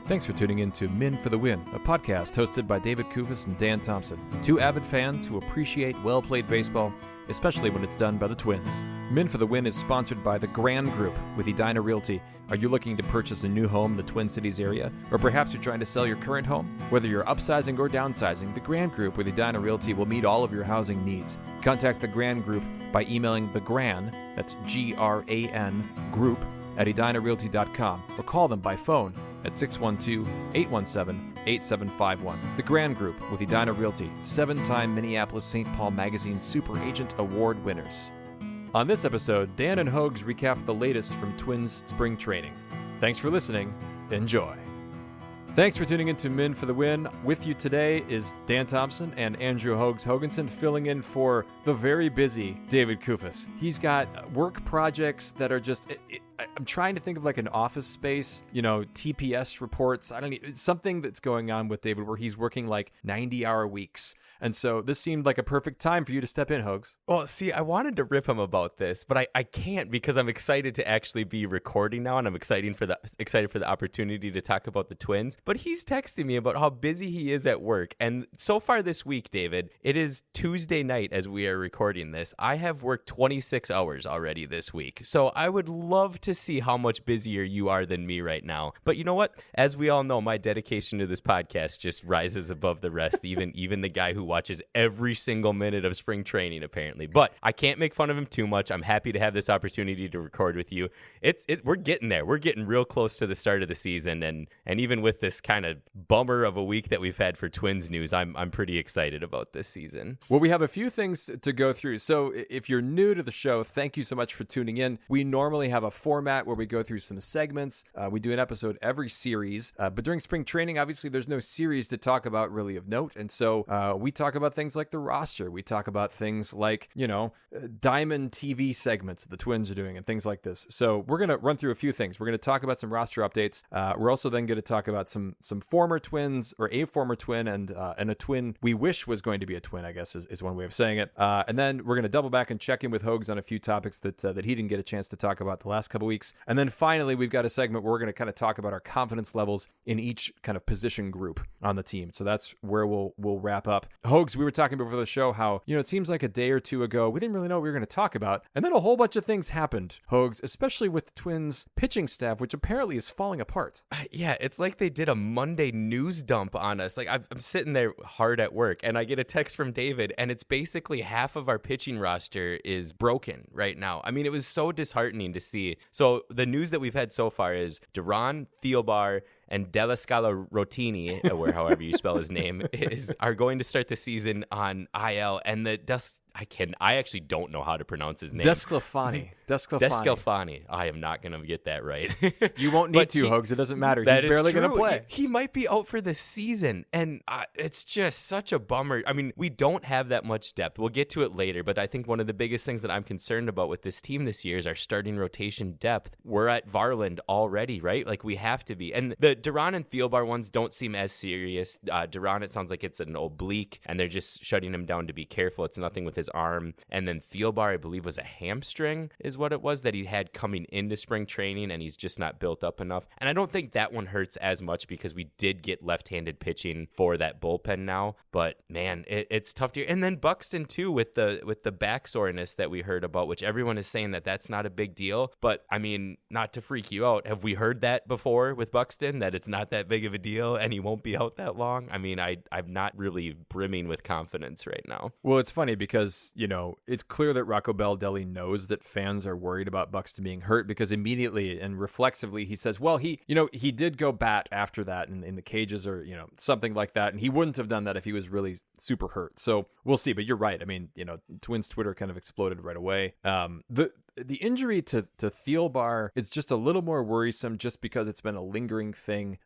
Thanks for tuning in to Men for the Win, a podcast hosted by David Kufis and Dan Thompson, two avid fans who appreciate well-played baseball, especially when it's done by the Twins. Men for the Win is sponsored by the Grand Group with Edina Realty. Are you looking to purchase a new home in the Twin Cities area? Or perhaps you're trying to sell your current home? Whether you're upsizing or downsizing, the Grand Group with Edina Realty will meet all of your housing needs. Contact the Grand Group by emailing thegran, that's G-R-A-N, group, at edinarealty.com, or call them by phone at 612-817-8751. The Grand Group with Edina Realty, 7-time Minneapolis-St. Paul Magazine Super Agent Award winners. On this episode, Dan and Hoges recap the latest from Twins spring training. Thanks for listening. Enjoy. Thanks for tuning in to Men for the Win. With you today is Dan Thompson and Andrew Hoganson, filling in for the very busy David Kufis. He's got work projects that are just... I'm trying to think of like an office space, TPS reports. Something that's going on with David where he's working like 90-hour weeks. And so this seemed like a perfect time for you to step in, Hoges. Well, see, I wanted to rip him about this, but I can't because I'm excited to actually be recording now, and I'm excited for the opportunity to talk about the Twins. But he's texting me about how busy he is at work. And so far this week, David, it is Tuesday night as we are recording this. I have worked 26 hours already this week. So I would love to see how much busier you are than me right now. But you know what? As we all know, my dedication to this podcast just rises above the rest, even the guy who watches every single minute of spring training, apparently. But I can't make fun of him too much. I'm happy to have this opportunity to record with you. We're getting there. We're getting real close to the start of the season, and even with this kind of bummer of a week that we've had for Twins news, I'm pretty excited about this season. Well, we have a few things to go through. So if you're new to the show, thank you so much for tuning in. We normally have a format where we go through some segments. We do an episode every series, but during spring training, obviously there's no series to talk about really of note. And so we talk about things like the roster. We talk about things like, Diamond TV segments the Twins are doing and things like this. So we're going to run through a few things. We're going to talk about some roster updates. We're also then going to talk about some former Twins, or a former Twin and a Twin we wish was going to be a Twin, I guess is one way of saying it. And then we're going to double back and check in with Hoges on a few topics that he didn't get a chance to talk about the last couple weeks. And then finally, we've got a segment where we're going to kind of talk about our confidence levels in each kind of position group on the team. So that's where we'll wrap up. Hoges, we were talking before the show how, it seems like a day or two ago, we didn't really know what we were going to talk about. And then a whole bunch of things happened, Hoges, especially with the Twins pitching staff, which apparently is falling apart. Yeah, it's like they did a Monday news dump on us. Like I'm sitting there hard at work and I get a text from David and it's basically half of our pitching roster is broken right now. I mean, it was so disheartening to see. So the news that we've had so far is Duran, Thielbar, and Della Scala Rotini, or however you spell his name, are going to start the season on IL. And I actually don't know how to pronounce his name. Descalfani. I am not going to get that right. You won't need to, Hoges. It doesn't matter. He's barely going to play. He might be out for the season. And it's just such a bummer. I mean, we don't have that much depth. We'll get to it later. But I think one of the biggest things that I'm concerned about with this team this year is our starting rotation depth. We're at Varland already, right? Like we have to be. And the Duran and Thielbar ones don't seem as serious. Duran, it sounds like it's an oblique, and they're just shutting him down to be careful. It's nothing with his arm. And then Thielbar, I believe, was a hamstring is what it was that he had coming into spring training, and he's just not built up enough. And I don't think that one hurts as much because we did get left-handed pitching for that bullpen now. But man, it's tough to. And then Buxton too with the back soreness that we heard about, which everyone is saying that's not a big deal. But I mean, not to freak you out, have we heard that before with Buxton, that it's not that big of a deal and he won't be out that long? I mean, I'm not really brimming with confidence right now. Well, it's funny because, it's clear that Rocco Baldelli knows that fans are worried about Buxton being hurt, because immediately and reflexively he says, well, he did go bat after that in the cages or, something like that. And he wouldn't have done that if he was really super hurt. So we'll see. But you're right. I mean, Twins Twitter kind of exploded right away. The injury to Thielbar is just a little more worrisome just because it's been a lingering thing.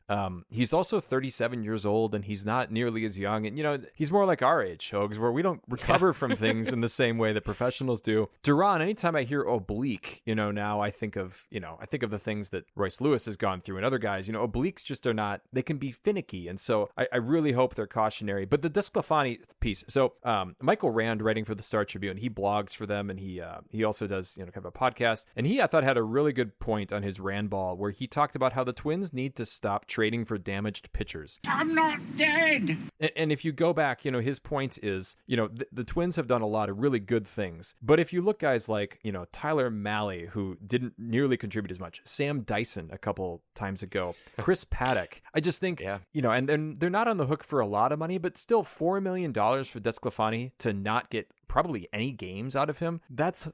He's also 37 years old and he's not nearly as young. And, he's more like our age, Hoges, where we don't recover from things in the same way that professionals do. Duran, anytime I hear oblique, now I think of the things that Royce Lewis has gone through and other guys. Obliques just are not, they can be finicky. And so I really hope they're cautionary. But the Desclafani piece. So Michael Rand, writing for the Star Tribune, he blogs for them and he also does, kind kind of a podcast. And he, I thought, had a really good point on his Randball where he talked about how the Twins need to stop trading for damaged pitchers. I'm not dead. And if you go back, his point is, the Twins have done a lot of really good things. But if you look guys like, Tyler Mahle, who didn't nearly contribute as much, Sam Dyson a couple times ago, Chris Paddock, I just think, and then they're not on the hook for a lot of money, but still $4 million for DeSclafani to not get probably any games out of him. That's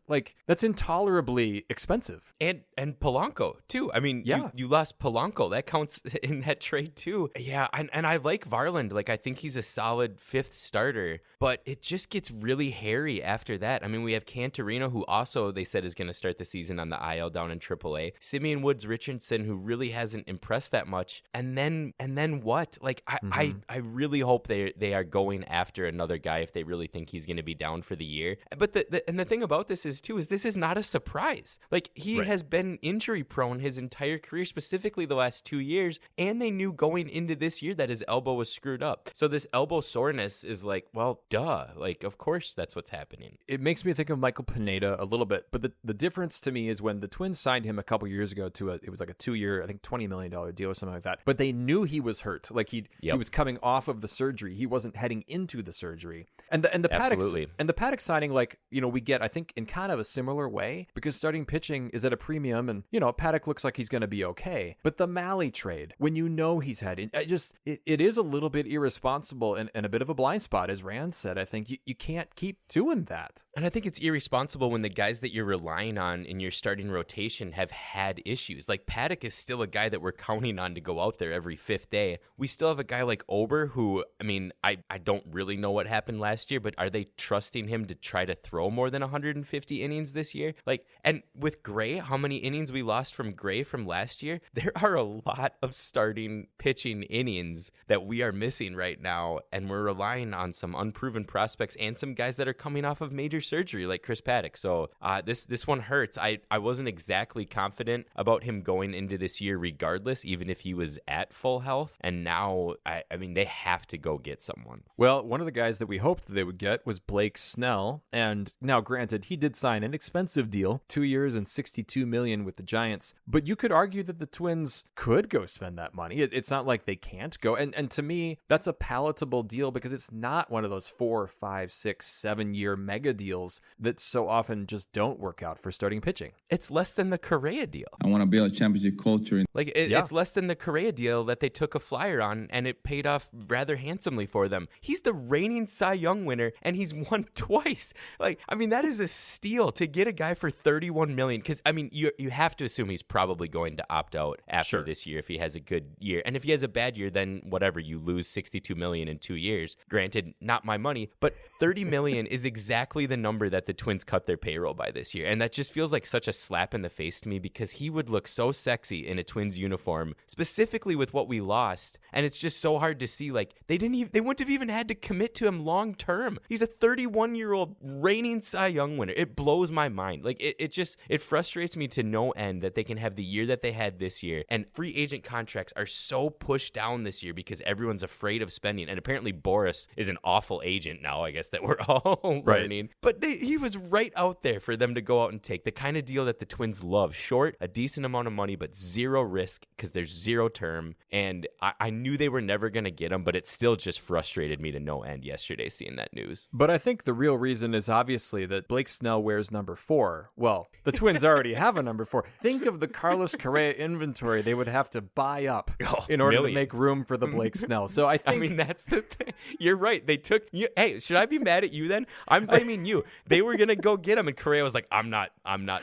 intolerably expensive. And Polanco too. I mean, you lost Polanco. That counts in that trade too. Yeah, and I like Varland. Like, I think he's a solid fifth starter, but it just gets really hairy after that. I mean, we have Cantorino, who also they said is going to start the season on the IL down in AAA. Simeon Woods Richardson, who really hasn't impressed that much. And then what? Like, I really hope they are going after another guy if they really think he's going to be down for the year. But the thing about this is this is not a surprise. Like, he has been injury prone his entire career, specifically the last 2 years, and they knew going into this year that his elbow was screwed up. So this elbow soreness is like, well, duh. Like, of course that's what's happening. It makes me think of Michael Pineda a little bit, but the difference to me is when the Twins signed him a couple years ago it was like a 2-year, I think $20 million deal or something like that. But they knew he was hurt. Like, he was coming off of the surgery. He wasn't heading into the surgery. And the Paddock signing, like, we get, I think, in kind of a similar way, because starting pitching is at a premium, and Paddock looks like he's going to be okay. But the Mahle trade, when he's heading, it is a little bit irresponsible and a bit of a blind spot, as Rand said. I think you can't keep doing that. And I think it's irresponsible when the guys that you're relying on in your starting rotation have had issues. Like, Paddock is still a guy that we're counting on to go out there every fifth day. We still have a guy like Ober, who, I mean, I don't really know what happened last year, but are they trusting him to try to throw more than 150 innings this year? Like, and with Gray, how many innings we lost from Gray from last year? There are a lot of starting pitching innings that we are missing right now, and we're relying on some unproven prospects and some guys that are coming off of major surgery like Chris Paddock. So this one hurts. I wasn't exactly confident about him going into this year regardless, even if he was at full health, and now I mean, they have to go get someone. Well, one of the guys that we hoped they would get was Blake Snell, and now granted, he did sign an expensive deal, 2 years and $62 million with the Giants, but you could argue that the Twins could go spend that money. It's not like they can't go, and to me, that's a palatable deal because it's not one of those 4, 5, 6, 7 year mega deals that so often just don't work out for starting pitching. It's less than the Correa deal. I want to build a championship culture. It's less than the Correa deal that they took a flyer on, and it paid off rather handsomely for them. He's the reigning Cy Young winner, and he's won twice. Like, I mean, that is a steal to get a guy for $31 million. Because, I mean, you have to assume he's probably going to opt out after this year if he has a good year. And if he has a bad year, then whatever, you lose $62 million in 2 years. Granted, not my money, but $30 million is exactly the number that the Twins cut their payroll by this year. And that just feels like such a slap in the face to me because he would look so sexy in a Twins uniform, specifically with what we lost. And it's just so hard to see, like, they wouldn't have even had to commit to him long term. He's a 31-year-old reigning Cy Young winner. It blows my mind. Like, it frustrates me to no end that they can have the year that they had this year. And free agent contracts are so pushed down this year because everyone's afraid of spending. And apparently Boris is an awful agent now, I guess, that we're all learning. But he was right out there for them to go out and take the kind of deal that the Twins love. Short, a decent amount of money, but zero risk because there's zero term. And I knew they were never going to get him, but it still just frustrated me to no end yesterday seeing that news. But I think the real reason is obviously that Blake Snell wears number 4. Well, the Twins already have a number 4. Think of the Carlos Correa inventory they would have to buy up in order to make room for the Blake Snell. So I think... I mean, that's the thing. You're right. They took... Hey, should I be mad at you then? I'm blaming you. They were going to go get him, and Correa was like, I'm not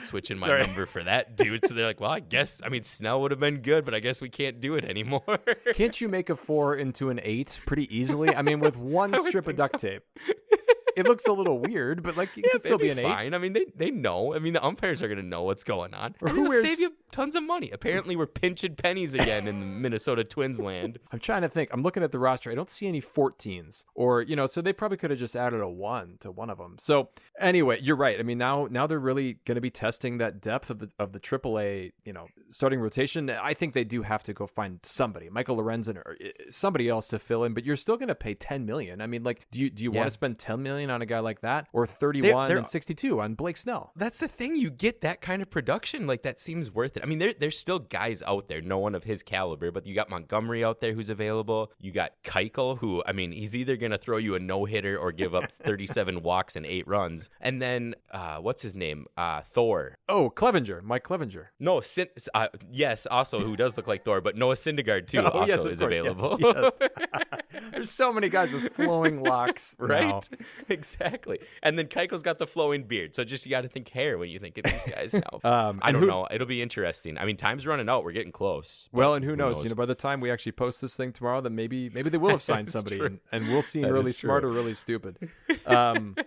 switching my number for that, dude. So they're like, well, I guess... I mean, Snell would have been good, but I guess we can't do it anymore. Can't you make a 4 into an 8 pretty easily? I mean, with one strip of duct tape. It looks a little weird, but like it could still be an 8. Fine. I mean, they know. I mean, the umpires are going to know what's going on. And it'll save you tons of money. Apparently, we're pinching pennies again in the Minnesota Twinsland. I'm trying to think. I'm looking at the roster. I don't see any 14s, or so they probably could have just added a 1 to one of them. So anyway, you're right. I mean, now they're really going to be testing that depth of the AAA, starting rotation. I think they do have to go find somebody, Michael Lorenzen or somebody else to fill in. But you're still going to pay $10 million. I mean, like, do you want to spend $10 million million on a guy like that, or 31 and 62 on Blake Snell. That's the thing. You get that kind of production. Like, that seems worth it. I mean, there's still guys out there, no one of his caliber, but you got Montgomery out there who's available. You got Keuchel, who, I mean, he's either going to throw you a no-hitter or give up 37 walks and 8 runs. And then, what's his name? Thor. Oh, Clevenger. Mike Clevenger. No, yes, also, who does look like Thor, but Noah Syndergaard, too, is available. Yes. There's so many guys with flowing locks. Right? Now. Exactly. And then Keichel's got the flowing beard. So just you got to think hair when you think of these guys now. I don't know. It'll be interesting. I mean, time's running out. We're getting close. Well, and who knows? You know, by the time we actually post this thing tomorrow, then maybe they will have signed somebody, and we'll seem really smart or really stupid.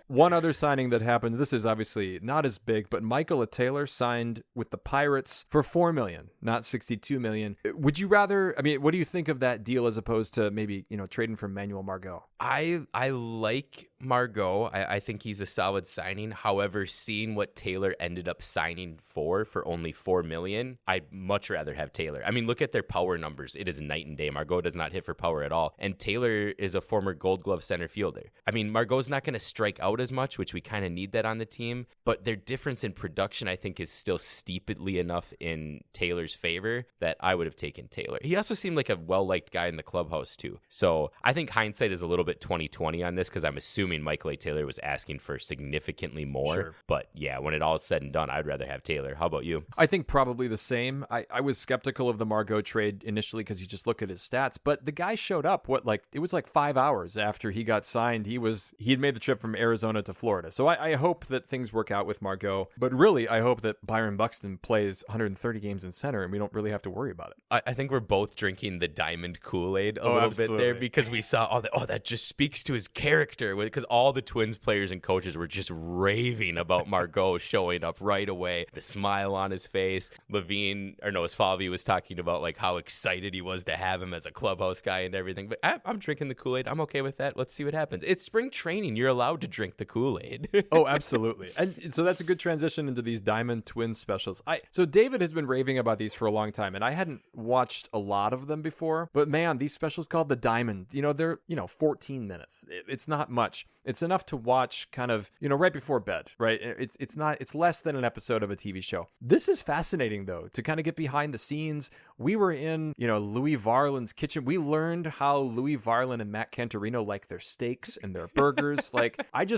One other signing that happened. This is obviously not as big, but Michael Taylor signed with the Pirates for $4 million, not $62 million. Would you rather? I mean, what do you think of that deal as opposed to maybe trading for Manuel Margot? I like Margot. I think he's a solid signing. However, seeing what Taylor ended up signing for only $4 million, I'd much rather have Taylor. I mean, look at their power numbers. It is night and day. Margot does not hit for power at all. And Taylor is a former Gold Glove center fielder. I mean, Margot's not going to strike out as much, which we kind of need that on the team. But their difference in production, I think, is still steeply enough in Taylor's favor that I would have taken Taylor. He also seemed like a well-liked guy in the clubhouse, too. So I think hindsight is a little bit 20/20 on this, because I'm assuming Michael A. Taylor was asking for significantly more. Sure. But yeah, when it all is said and done, I'd rather have Taylor. How about you? I think probably the same. I was skeptical of the Margot trade initially because you just look at his stats, but the guy showed up, it was like 5 hours after he got signed. He had made the trip from Arizona to Florida. So I hope that things work out with Margot, but really I hope that Byron Buxton plays 130 games in center and we don't really have to worry about it. I think we're both drinking the diamond Kool-Aid a little bit there, because we saw that just speaks to his character, because all the Twins players and coaches were just raving about Margot showing up right away, the smile on his face. Esfalvi was talking about like how excited he was to have him as a clubhouse guy and everything. But I'm drinking the Kool-Aid. I'm okay with that. Let's see what happens. It's spring training. You're allowed to drink the Kool-Aid. Oh, absolutely. And so that's a good transition into these Diamond Twins specials. So David has been raving about these for a long time, and I hadn't watched a lot of them before. But man, these specials called the Diamond, they're 14 minutes. It's not much. It's enough to watch kind of, right before bed, right? It's less than an episode of a TV show. This is fascinating, though, to kind of get behind the scenes. We were in, Louis Varland's kitchen. We learned how Louis Varland and Matt Cantorino like their steaks and their burgers. I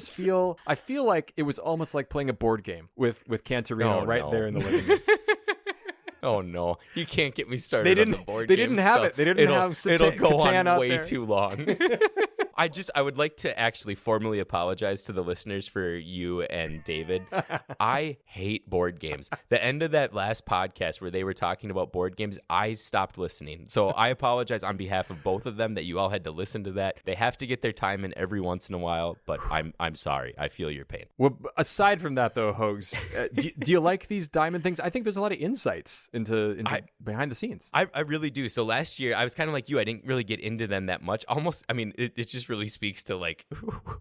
feel like it was almost like playing a board game with Cantorino there in the living room. Oh no! You can't get me started on the board game. They didn't have stuff. it. They didn't have. It'll go Catan on way there. too long. I would like to actually formally apologize to the listeners for you and David. I hate board games. The end of that last podcast where they were talking about board games, I stopped listening. So I apologize on behalf of both of them that you all had to listen to that. They have to get their time in every once in a while, but I'm sorry. I feel your pain. Well, aside from that though, Hogs, do you like these diamond things? I think there's a lot of insights into behind the scenes. I really do. So last year I was kind of like you. I didn't really get into them that much. It just really speaks to like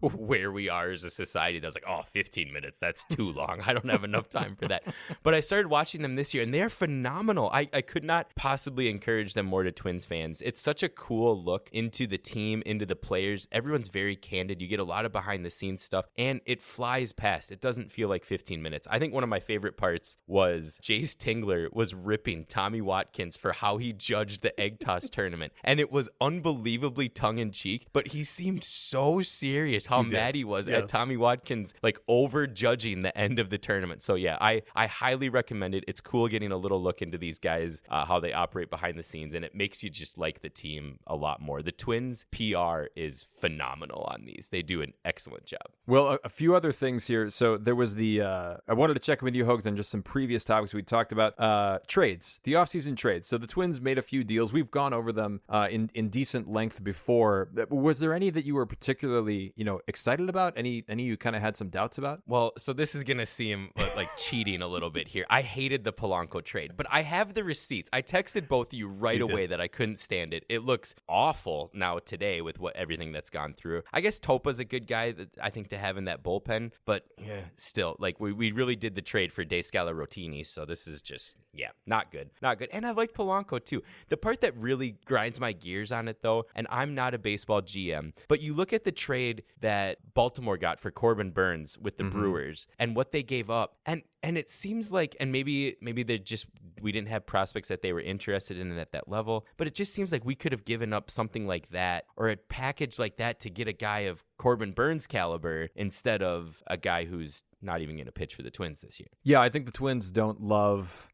where we are as a society. That's like, 15 minutes. That's too long. I don't have enough time for that. But I started watching them this year and they're phenomenal. I could not possibly encourage them more to Twins fans. It's such a cool look into the team, into the players. Everyone's very candid. You get a lot of behind the scenes stuff and it flies past. It doesn't feel like 15 minutes. I think one of my favorite parts was Jace Tingler was ripping Tommy Watkins for how he judged the egg toss tournament. And it was unbelievably tongue-in-cheek, but he seemed so serious how mad he was at Tommy Watkins, like over judging the end of the tournament. So yeah, I highly recommend it. It's cool getting a little look into these guys, how they operate behind the scenes, and it makes you just like the team a lot more. The Twins PR is phenomenal on these. They do an excellent job. Well, a few other things here. So there was I wanted to check with you, Hogs, on just some previous topics we talked about. Trades, the offseason trades. So the Twins made a few deals. We've gone over them in decent length before. Was there any that you were particularly, excited about? Any you kind of had some doubts about? Well, so this is going to seem like cheating a little bit here. I hated the Polanco trade, but I have the receipts. I texted both of you right away that I couldn't stand it. It looks awful now today with everything that's gone through. I guess Topa's a good guy that I think to have in that bullpen, but still, like we really did the trade for Descala Rotini, so this is just, not good. Not good. And I like Polanco too. The part that really grinds my gears on it though, and I'm not a baseball GM, But you look at the trade that Baltimore got for Corbin Burns with the Brewers and what they gave up, and it seems like, and maybe we didn't have prospects that they were interested in at that level, but it just seems like we could have given up something like that or a package like that to get a guy of Corbin Burns caliber instead of a guy who's not even going to pitch for the Twins this year. Yeah, I think the Twins don't love,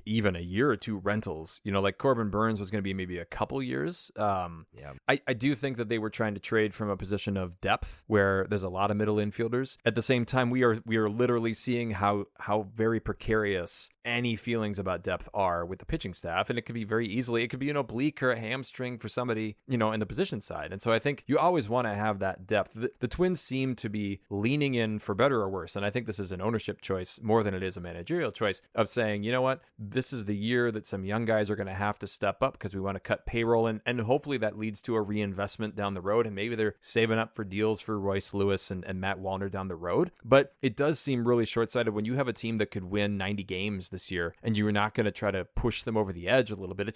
even a year or two rentals. Like Corbin Burns was going to be maybe a couple years. I do think that they were trying to trade from a position of depth where there's a lot of middle infielders. At the same time, we are literally seeing how very precarious any feelings about depth are with the pitching staff, and it could be very easily, it could be an oblique or a hamstring for somebody, in the position side. And so I think you always want to have that depth. The Twins seem to be leaning in for better or worse, and I think this is an ownership choice more than it is a managerial choice of saying, you know what, this is the year that some young guys are going to have to step up because we want to cut payroll, and hopefully that leads to a reinvestment down the road, and maybe they're saving up for deals for Royce Lewis and Matt Wallner down the road. But it does seem really short-sighted when you have a team that could win 90 games this year and you're not going to try to push them over the edge a little bit.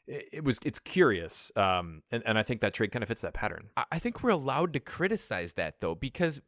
It's curious, and I think that trade kind of fits that pattern. I think we're allowed to criticize that, though, because,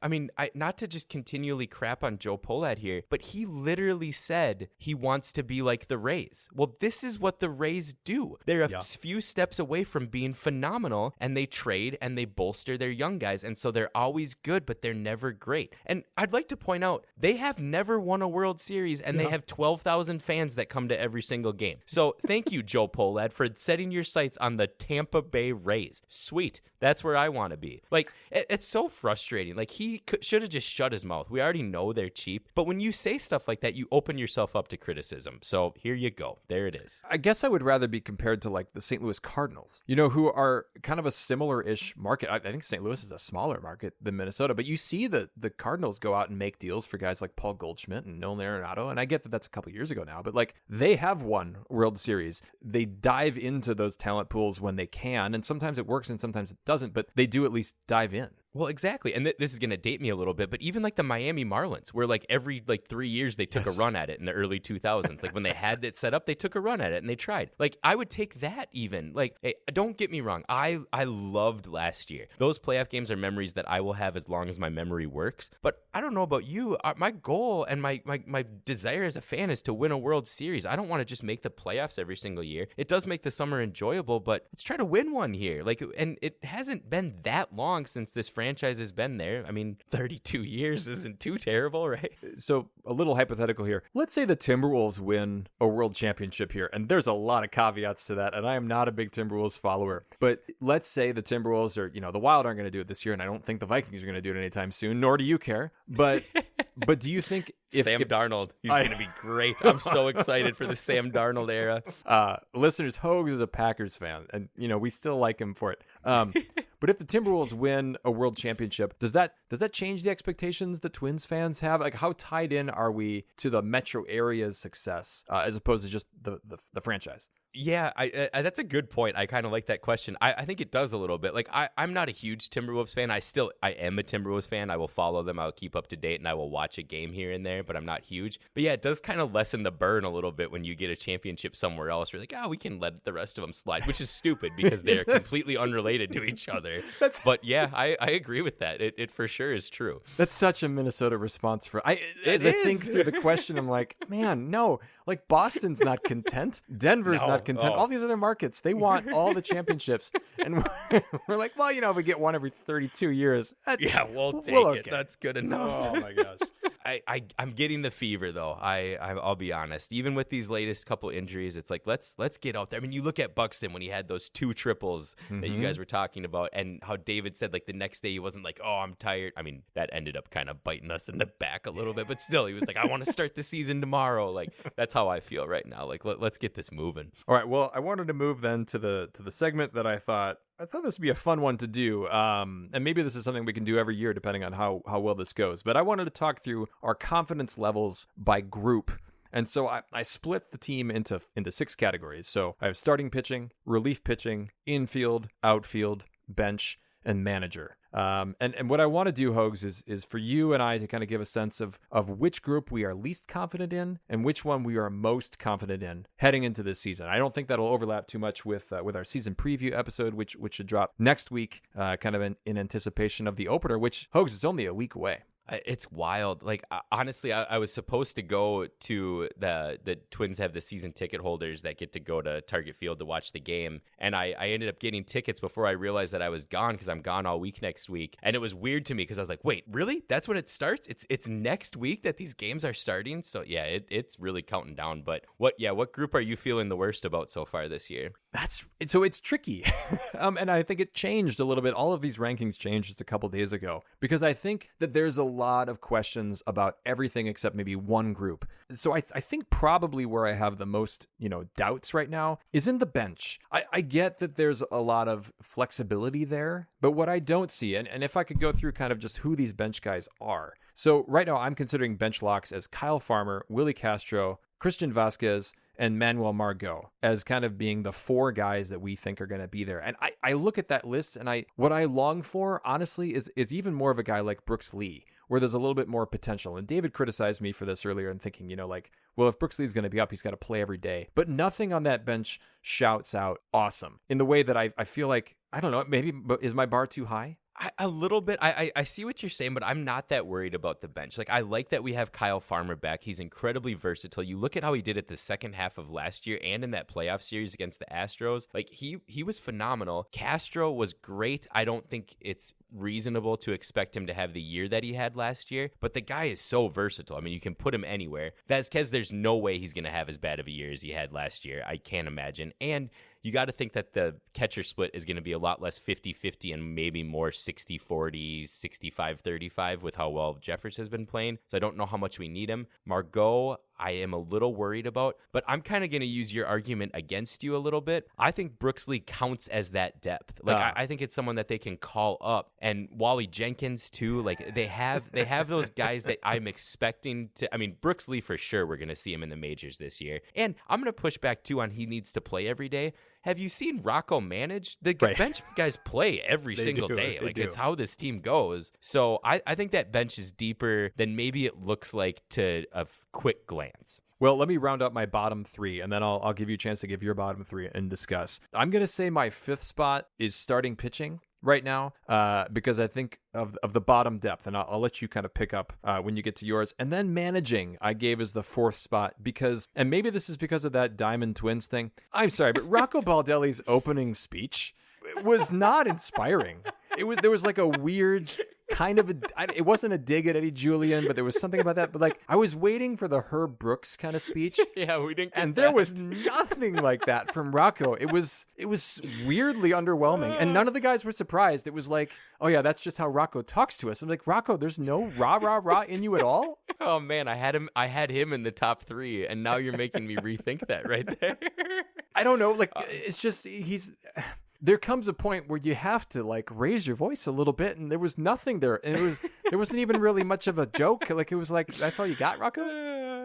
not to just continually crap on Joe Pohlad here, but he literally said he wants to be like the Rays. Well, this is what the Rays do. They're a few steps away from being phenomenal, and they trade and they bolster their young guys, and so they're always good, but they're never great. And I'd like to point out, they have never won a World Series, and they have 12,000 fans that come to every single game. So thank you, Joe Pohlad, for setting your sights on the Tampa Bay Rays. Sweet. That's where I want to be. Like, it's so frustrating. Like, he should have just shut his mouth. We already know they're cheap. But when you say stuff like that, you open yourself up to criticism. So here you go. There it is. I guess I would rather be compared to like the St. Louis Cardinals, who are kind of a similar-ish market. I think St. Louis is a smaller market than Minnesota, but you see the Cardinals go out and make deals for guys like Paul Goldschmidt and Nolan Arenado, and I get that that's a couple years ago now, but like they have won World Series. They dive into those talent pools when they can, and sometimes it works and sometimes it doesn't, but they do at least dive in. Well, exactly. And this is going to date me a little bit, but even like the Miami Marlins, where like every 3 years they took a run at it in the early 2000s. Like when they had it set up, they took a run at it and they tried. Like I would take that even. Like, hey, don't get me wrong. I loved last year. Those playoff games are memories that I will have as long as my memory works. But I don't know about you. My goal and my desire as a fan is to win a World Series. I don't want to just make the playoffs every single year. It does make the summer enjoyable, but let's try to win one here. Like, and it hasn't been that long since this franchise has been there. 32 years isn't too terrible, right? So a little hypothetical here. Let's say the Timberwolves win a world championship here, and there's a lot of caveats to that, and I am not a big Timberwolves follower, but let's say the Timberwolves are, the Wild aren't going to do it this year, and I don't think the Vikings are going to do it anytime soon, nor do you care, but do you think Sam Darnold, he's going to be great. I'm so excited for the Sam Darnold era. Listeners, Hogue is a Packers fan, and we still like him for it. But if the Timberwolves win a world championship, does that change the expectations that Twins fans have? Like, how tied in are we to the metro area's success as opposed to just the franchise? Yeah, I that's a good point. I kind of like that question. I think it does a little bit. Like, I'm not a huge Timberwolves fan. I am a Timberwolves fan. I will follow them. I'll keep up to date, and I will watch a game here and there, but I'm not huge. But yeah, it does kind of lessen the burn a little bit when you get a championship somewhere else. You're like, we can let the rest of them slide, which is stupid because they're completely unrelated to each other. But yeah, I agree with that. It for sure is true. That's such a Minnesota response as I think through the question, I'm like, man, no. Like, Boston's not content. Denver's not content. All these other markets, they want all the championships. And we're like, well, we get one every 32 years. We'll take it. Okay. That's good enough. Oh, my gosh. I'm getting the fever, though. I'll be honest. Even with these latest couple injuries, it's like, let's get out there. You look at Buxton when he had those 2 triples that you guys were talking about, and how David said, like, the next day he wasn't like, I'm tired. That ended up kind of biting us in the back a little bit, but still, he was like, I want to start the season tomorrow. Like, that's how I feel right now. Like, let's get this moving. All right. Well, I wanted to move then to the segment that I thought this would be a fun one to do. And maybe this is something we can do every year, depending on how well this goes. But I wanted to talk through our confidence levels by group. And so I split the team into 6 categories. So I have starting pitching, relief pitching, infield, outfield, bench, and manager. And what I want to do, Hogs, is for you and I to kind of give a sense of which group we are least confident in and which one we are most confident in heading into this season. I don't think that'll overlap too much with our season preview episode, which should drop next week, kind of in anticipation of the opener, which, Hogs, is only a week away. It's wild. Like, honestly, I was supposed to go to the Twins have the season ticket holders that get to go to Target Field to watch the game. And I ended up getting tickets before I realized that I was gone, because I'm gone all week next week. And it was weird to me because I was like, wait, really? That's when it starts? It's next week that these games are starting? So yeah, it's really counting down. But what group are you feeling the worst about so far this year? It's tricky. And I think it changed a little bit. All of these rankings changed just a couple days ago, because I think that there's a lot of questions about everything except maybe one group. So I think probably where I have the most, doubts right now is in the bench. I get that there's a lot of flexibility there, but what I don't see, and if I could go through kind of just who these bench guys are. So right now I'm considering bench locks as Kyle Farmer, Willie Castro, Christian Vasquez, and Manuel Margot as kind of being the four guys that we think are going to be there. And I look at that list, and what I long for, honestly, is even more of a guy like Brooks Lee, where there's a little bit more potential. And David criticized me for this earlier and thinking, well, if Brooks Lee's going to be up, he's got to play every day. But nothing on that bench shouts out awesome in the way that I feel like, I don't know, maybe is my bar too high? A little bit. I see what you're saying, but I'm not that worried about the bench. Like, I like that we have Kyle Farmer back. He's incredibly versatile. You look at how he did it the second half of last year and in that playoff series against the Astros. Like, he was phenomenal. Castro was great. I don't think it's reasonable to expect him to have the year that he had last year, but the guy is so versatile. I mean, you can put him anywhere. Vasquez, there's no way he's going to have as bad of a year as he had last year. I can't imagine. And you got to think that the catcher split is going to be a lot less 50-50 and maybe more 60-40, 65-35 with how well Jeffers has been playing. So I don't know how much we need him. Margot, I am a little worried about, but I'm kind of going to use your argument against you a little bit. I think Brooks Lee counts as that depth. Like, I think it's someone that they can call up. And Wally Jenkins too. Like, they have those guys that I'm expecting to. I mean, Brooks Lee for sure. We're going to see him in the majors this year. And I'm going to push back too on he needs to play every day. Have you seen Rocco manage? The bench guys play every single day. Like, it's how this team goes. So I think that bench is deeper than maybe it looks like to a quick glance. Well, let me round up my bottom three, and then I'll give you a chance to give your bottom three and discuss. I'm going to say my fifth spot is starting pitching right now, because I think of the bottom depth, and I'll let you kind of pick up when you get to yours. And then managing I gave as the fourth spot because, and maybe this is because of that Diamond Twins thing, I'm sorry, but Rocco Baldelli's opening speech was not inspiring. There was like a weird kind of it wasn't a dig at Eddie Julian, but there was something about that. But like, I was waiting for the Herb Brooks kind of speech. Yeah, we didn't get and there was nothing like that from Rocco. It was weirdly underwhelming, and none of the guys were surprised. It was like, oh yeah, that's just how Rocco talks to us. I'm like, Rocco, there's no rah-rah-rah in you at all? Oh man, I had him in the top three, and now you're making me rethink that right there. I don't know, like, it's just there comes a point where you have to like raise your voice a little bit, and there was nothing there, and there wasn't even really much of a joke. Like, it was like, that's all you got, Rocco?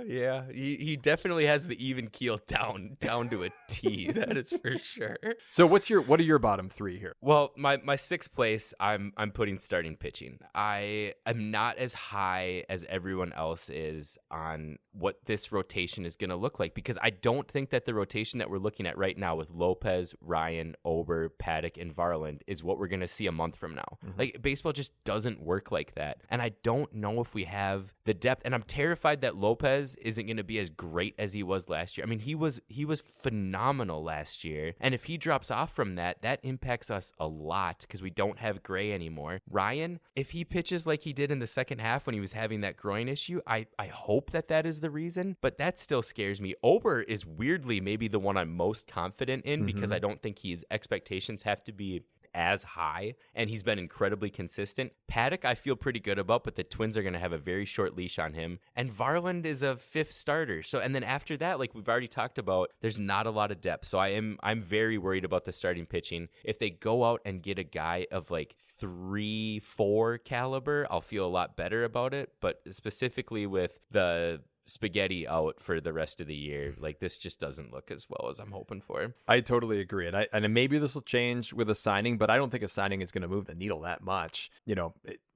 Yeah, he definitely has the even keel down to a T. That is for sure. So what are your bottom three here? Well, my sixth place, I'm putting starting pitching. I am not as high as everyone else is on what this rotation is going to look like, because I don't think that the rotation that we're looking at right now with Lopez, Ryan, Ober, Paddock, and Varland is what we're going to see a month from now. Mm-hmm. Like, baseball just doesn't work like that. And I don't know if we have the depth. And I'm terrified that Lopez isn't going to be as great as he was last year. I mean, he was phenomenal last year. And if he drops off from that impacts us a lot because we don't have Gray anymore. Ryan, if he pitches like he did in the second half when he was having that groin issue, I hope that is the reason, but that still scares me. Ober is weirdly maybe the one I'm most confident in because I don't think his expectations have to be as high, and he's been incredibly consistent. Paddock I feel pretty good about, but the Twins are going to have a very short leash on him. And Varland is a fifth starter. So, and then after that, like we've already talked about, there's not a lot of depth. So I'm very worried about the starting pitching. If they go out and get a guy of like 3-4 caliber, I'll feel a lot better about it. But specifically with the Spaghetti out for the rest of the year, like this just doesn't look as well as I'm hoping for. I totally agree. And maybe this will change with a signing, but I don't think a signing is going to move the needle that much.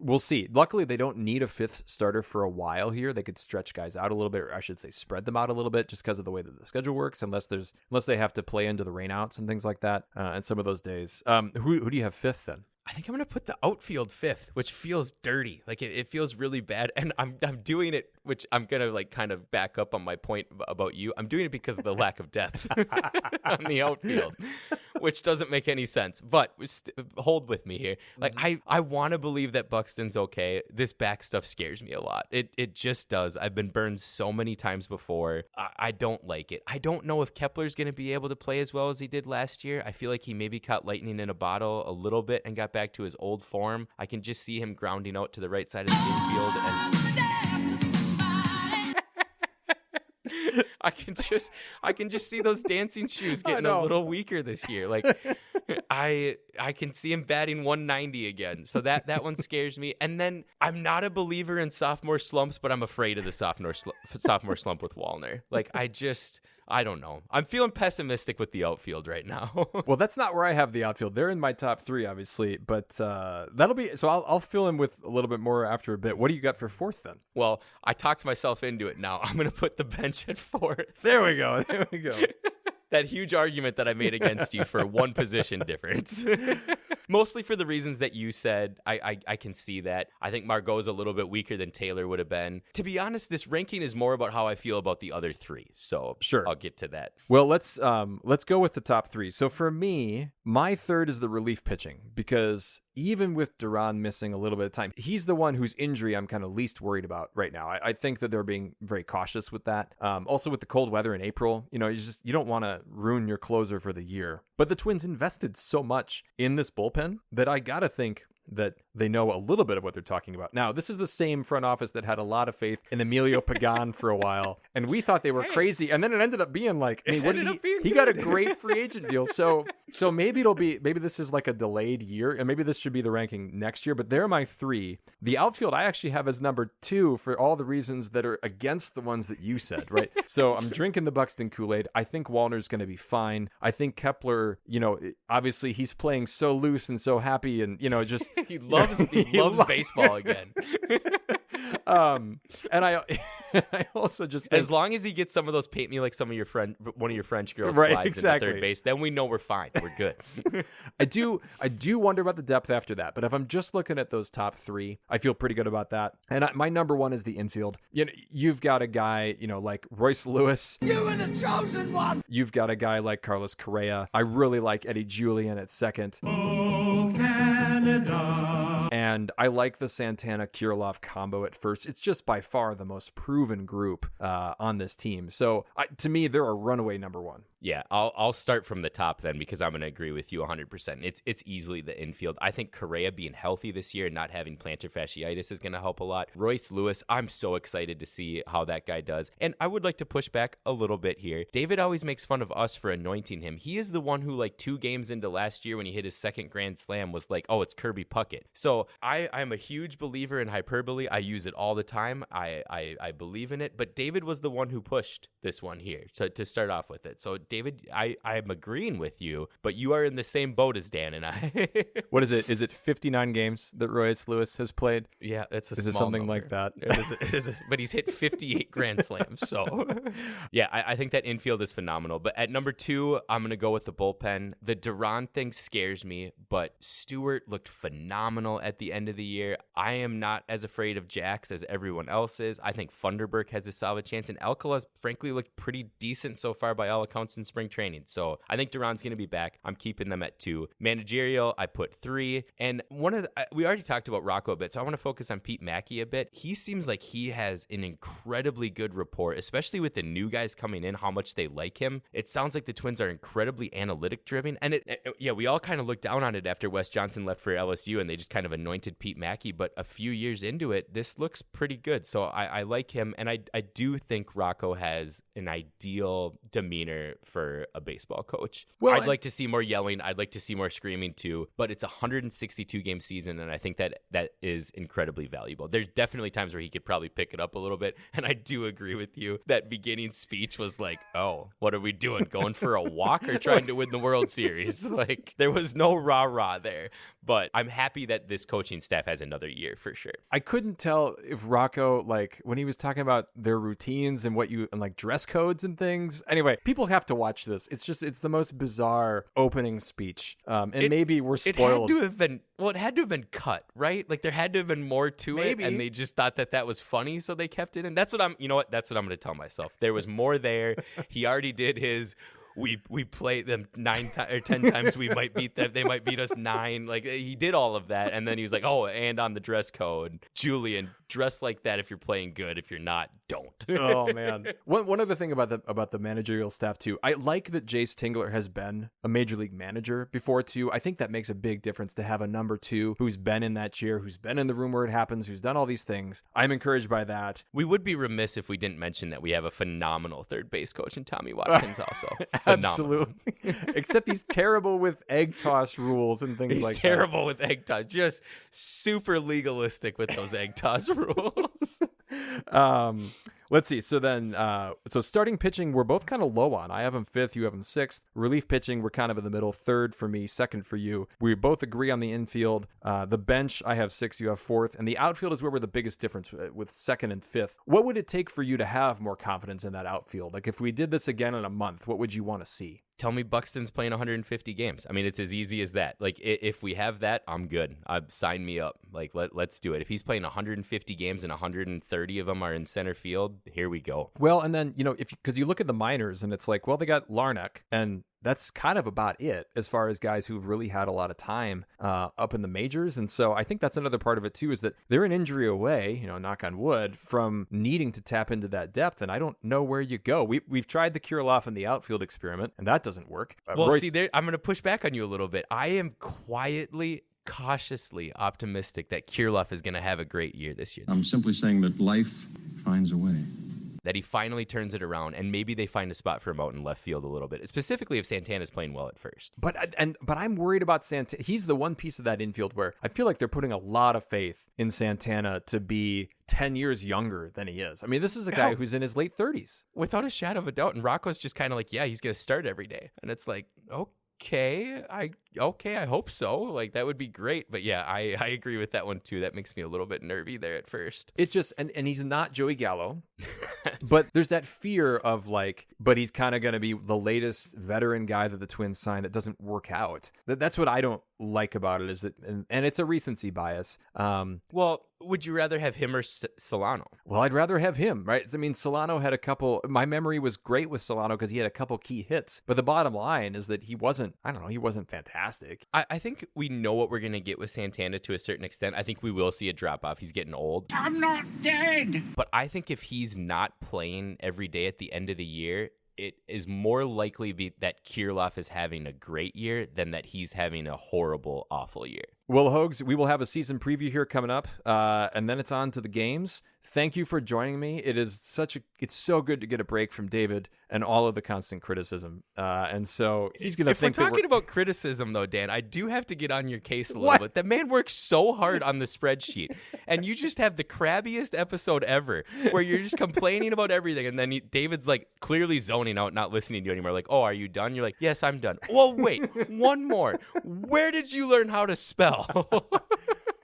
We'll see. Luckily, they don't need a fifth starter for a while here. They could stretch guys out a little bit, or I should say spread them out a little bit, just because of the way that the schedule works, unless they have to play into the rainouts and things like that. And some of those days. Who do you have fifth then? I think I'm going to put the outfield fifth, which feels dirty. Like it feels really bad. And I'm doing it, which I'm going to like kind of back up on my point about you. I'm doing it because of the lack of depth on the outfield, which doesn't make any sense. But hold with me here. Like I want to believe that Buxton's okay. This back stuff scares me a lot. It just does. I've been burned so many times before. I don't like it. I don't know if Kepler's going to be able to play as well as he did last year. I feel like he maybe caught lightning in a bottle a little bit and got back to his old form. I can just see him grounding out to the right side of the infield, and I can just see those dancing shoes getting a little weaker this year. Like I can see him batting 190 again. So that one scares me. And then I'm not a believer in sophomore slumps, but I'm afraid of the sophomore slump with Wallner. Like I don't know. I'm feeling pessimistic with the outfield right now. Well, that's not where I have the outfield. They're in my top three, obviously, but that'll be so. I'll fill in with a little bit more after a bit. What do you got for fourth then? Well, I talked myself into it. Now I'm going to put the bench at fourth. There we go. That huge argument that I made against you for one position difference. Mostly for the reasons that you said. I can see that. I think Margot's a little bit weaker than Taylor would have been. To be honest, this ranking is more about how I feel about the other three. So sure, I'll get to that. Well, let's go with the top three. So for me, my third is the relief pitching, because even with Duran missing a little bit of time, he's the one whose injury I'm kind of least worried about right now. I think that they're being very cautious with that. Also with the cold weather in April, you don't want to ruin your closer for the year. But the Twins invested so much in this bullpen that I got to think that they know a little bit of what they're talking about. Now, this is the same front office that had a lot of faith in Emilio Pagan for a while, and we thought they were crazy, and then it ended up being like, I mean, he got a great free agent deal. So maybe this is like a delayed year, and maybe this should be the ranking next year, but they're my three. The outfield I actually have as number two for all the reasons that are against the ones that you said, right? So I'm drinking the Buxton Kool-Aid. I think Wallner's going to be fine. I think Kepler, obviously he's playing so loose and so happy, and, just... He loves baseball again. And I also just think, as long as he gets some of those paint me like one of your French girls right, slides exactly. in third base, then we know we're fine. We're good. I do wonder about the depth after that, but if I'm just looking at those top three, I feel pretty good about that. And my number one is the infield. You've got a guy, like Royce Lewis. You were the chosen one. You've got a guy like Carlos Correa. I really like Eddie Julian at second. Oh, Canada. And I like the Santana-Kirilloff combo at first. It's just by far the most proven group on this team. So to me, they're a runaway number one. Yeah, I'll start from the top then, because I'm going to agree with you 100%. It's easily the infield. I think Correa being healthy this year and not having plantar fasciitis is going to help a lot. Royce Lewis, I'm so excited to see how that guy does. And I would like to push back a little bit here. David always makes fun of us for anointing him. He is the one who, like 2 games into last year when he hit his second grand slam, was like, oh, it's Kirby Puckett. So I'm a huge believer in hyperbole. I use it all the time. I believe in it. But David was the one who pushed this one here to start off with it. So David, I'm agreeing with you, but you are in the same boat as Dan and I. What is it? Is it 59 games that Royce Lewis has played? Yeah, it's is it something number. like that? It is, but he's hit 58 grand slams. So, yeah, I think that infield is phenomenal. But at number 2, I'm going to go with the bullpen. The Duran thing scares me, but Stewart looked phenomenal at the end of the year. I am not as afraid of Jax as everyone else is. I think Funderburk has a solid chance, and Alcala's frankly looked pretty decent so far by all accounts in spring training. So I think Duran's going to be back. I'm keeping them at 2. Managerial, I put 3. And we already talked about Rocco a bit, so I want to focus on Pete Mackey a bit. He seems like he has an incredibly good rapport, especially with the new guys coming in, how much they like him. It sounds like the Twins are incredibly analytic driven. And we all kind of looked down on it after Wes Johnson left for LSU and they just kind of anointed Pete Mackey. But a few years into it, this looks pretty good. So I like him. And I do think Rocco has an ideal demeanor for a baseball coach. Well, I'd like to see more yelling. I'd like to see more screaming too, but it's a 162 game season, and I think that is incredibly valuable. There's definitely times where he could probably pick it up a little bit, and I do agree with you. That beginning speech was like, oh, what are we doing? Going for a walk or trying to win the World Series? Like, there was no rah-rah there, but I'm happy that this coaching staff has another year for sure. I couldn't tell if Rocco, like, when he was talking about their routines and like dress codes and things. Anyway, people have to watch this. It's the most bizarre opening speech. Maybe we're spoiled. It had to have been cut, right? Like, there had to have been more to it, and they just thought that was funny, so they kept it in. That's what I'm going to tell myself. There was more there. He already did his... We play them 9 or 10 times. We might beat them. They might beat us 9. Like, he did all of that, and then he was like, "Oh, and on the dress code, Julian, dress like that if you're playing good. If you're not, don't." Oh man. One other thing about the managerial staff too. I like that Jace Tingler has been a major league manager before too. I think that makes a big difference to have a number 2 who's been in that chair, who's been in the room where it happens, who's done all these things. I'm encouraged by that. We would be remiss if we didn't mention that we have a phenomenal third base coach in Tommy Watkins also. Absolutely. Except he's terrible with egg toss rules and things like that. He's terrible with egg toss. Just super legalistic with those egg toss rules. Let's see. So then, so starting pitching, we're both kind of low on. I have him 5th, you have him 6th. Relief pitching, we're kind of in the middle. 3rd for me, 2nd for you. We both agree on the infield. The bench, I have 6th, you have 4th. And the outfield is where we're the biggest difference with 2nd and 5th. What would it take for you to have more confidence in that outfield? Like, if we did this again in a month, what would you want to see? Tell me Buxton's playing 150 games. I mean, it's as easy as that. Like, if we have that, I'm good. Sign me up. Like, let's do it. If he's playing 150 games and 130 of them are in center field, here we go. Well, and then, because you look at the minors and it's like, well, they got Larnach, and that's kind of about it as far as guys who've really had a lot of time up in the majors. And so I think that's another part of it too, is that they're an injury away, knock on wood, from needing to tap into that depth. And I don't know where you go. We've tried the Kirilloff in the outfield experiment, and that doesn't work. Well, Royce... see, I'm going to push back on you a little bit. I am cautiously optimistic that Kirilloff is going to have a great year this year. I'm simply saying that life finds a way. That he finally turns it around, and maybe they find a spot for him out in left field a little bit, specifically if Santana's playing well at first. But I'm worried about Santana. He's the one piece of that infield where I feel like they're putting a lot of faith in Santana to be 10 years younger than he is. I mean, this is a guy who's in his late 30s. Without a shadow of a doubt. And Rocco's just kind of like, yeah, he's going to start every day. And it's like, okay, I hope so. Like, that would be great. But yeah, I agree with that one too. That makes me a little bit nervy there at first. It just, and he's not Joey Gallo, but there's that fear of like, but he's kind of going to be the latest veteran guy that the Twins sign that doesn't work out. That's what I don't like about it, is that, and it's a recency bias. Well, would you rather have him or Solano? Well, I'd rather have him, right? I mean, Solano had a couple, my memory was great with Solano because he had a couple key hits, but the bottom line is that he wasn't fantastic. I think we know what we're going to get with Santana to a certain extent. I think we will see a drop off. He's getting old. I'm not dead. But I think if he's not playing every day at the end of the year, it is more likely that Kirilloff is having a great year than that he's having a horrible, awful year. Well, Hogs, we will have a season preview here coming up, and then it's on to the games. Thank you for joining me. It's so good to get a break from David and all of the constant criticism. And so he's going to think we're talking about criticism, though, Dan, I do have to get on your case a little bit. The man works so hard on the spreadsheet, and you just have the crabbiest episode ever where you're just complaining about everything. And then David's like clearly zoning out, not listening to you anymore. Like, oh, are you done? You're like, yes, I'm done. Well, wait, one more. Where did you learn how to spell?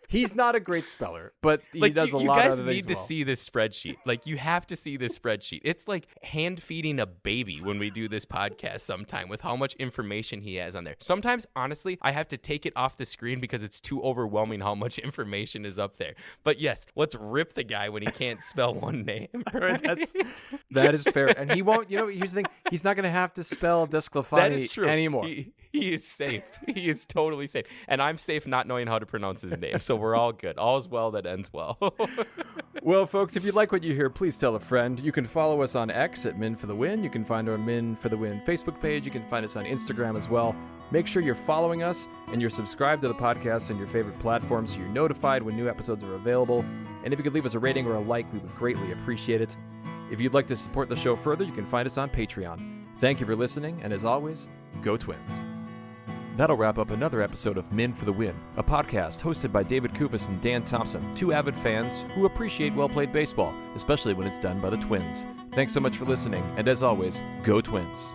He's not a great speller, but he does a lot of things. You guys need to see this spreadsheet. Like, you have to see this spreadsheet. It's like hand feeding a baby when we do this podcast sometime with how much information he has on there. Sometimes, honestly, I have to take it off the screen because it's too overwhelming how much information is up there. But yes, let's rip the guy when he can't spell one name. Right? That is fair. And he won't, here's the thing, he's not going to have to spell Desclafani anymore. He is safe. He is totally safe. And I'm safe not knowing how to pronounce his name. So we're all good. All's well that ends well. Well, folks, if you like what you hear, please tell a friend. You can follow us on X at Min for the Win. You can find our Min for the Win Facebook page. You can find us on Instagram as well. Make sure you're following us and you're subscribed to the podcast on your favorite platform so you're notified when new episodes are available. And if you could leave us a rating or a like, we would greatly appreciate it. If you'd like to support the show further, you can find us on Patreon. Thank you for listening, and as always, go Twins. That'll wrap up another episode of Men for the Win, a podcast hosted by David Kufis and Dan Thompson, two avid fans who appreciate well-played baseball, especially when it's done by the Twins. Thanks so much for listening, and as always, go Twins.